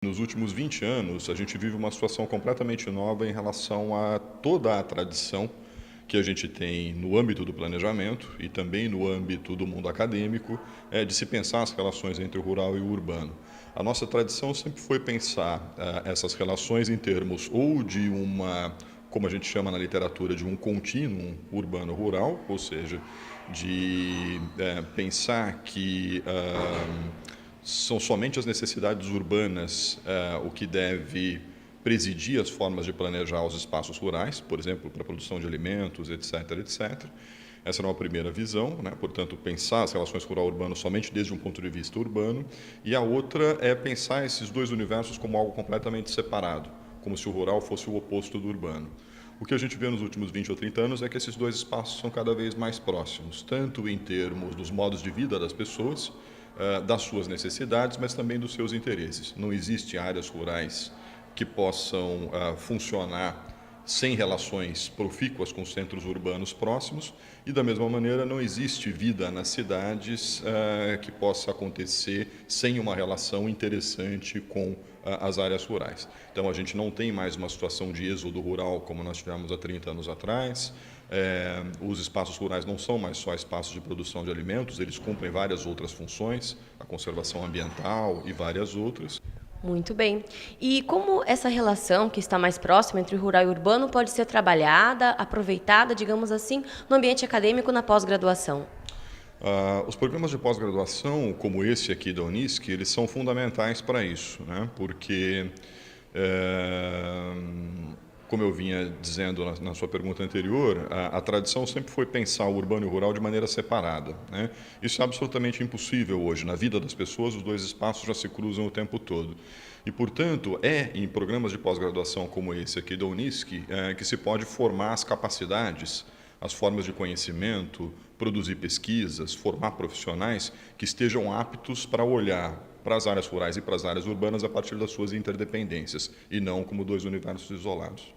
Nos últimos 20 anos, a gente vive uma situação completamente nova em relação a toda a tradição que a gente tem no âmbito do planejamento e também no âmbito do mundo acadêmico, de se pensar as relações entre o rural e o urbano. A nossa tradição sempre foi pensar essas relações em termos ou de uma, como a gente chama na literatura, de um contínuo urbano-rural, ou seja, de pensar que são somente as necessidades urbanas o que deve presidir as formas de planejar os espaços rurais, por exemplo, para a produção de alimentos, etc., etc. Essa é uma primeira visão, né? Portanto, pensar as relações rural-urbano somente desde um ponto de vista urbano, e a outra é pensar esses dois universos como algo completamente separado, como se o rural fosse o oposto do urbano. O que a gente vê nos últimos 20 ou 30 anos é que esses dois espaços são cada vez mais próximos, tanto em termos dos modos de vida das pessoas, das suas necessidades, mas também dos seus interesses. Não existem áreas rurais que possam funcionar sem relações profícuas com centros urbanos próximos, e da mesma maneira não existe vida nas cidades que possa acontecer sem uma relação interessante com as áreas rurais. Então a gente não tem mais uma situação de êxodo rural como nós tivemos há 30 anos atrás. Os espaços rurais não são mais só espaços de produção de alimentos, eles cumprem várias outras funções, a conservação ambiental e várias outras. Muito bem. E como essa relação que está mais próxima entre o rural e o urbano pode ser trabalhada, aproveitada, digamos assim, no ambiente acadêmico na pós-graduação? Os programas de pós-graduação, como esse aqui da Unisc, eles são fundamentais para isso, né? Porque, eh, como eu vinha dizendo na sua pergunta anterior, a tradição sempre foi pensar o urbano e o rural de maneira separada, né? Isso é absolutamente impossível hoje. Na vida das pessoas, os dois espaços já se cruzam o tempo todo. E, portanto, é em programas de pós-graduação como esse aqui da Unisc que se pode formar as capacidades, as formas de conhecimento, produzir pesquisas, formar profissionais que estejam aptos para olhar para as áreas rurais e para as áreas urbanas a partir das suas interdependências, e não como dois universos isolados.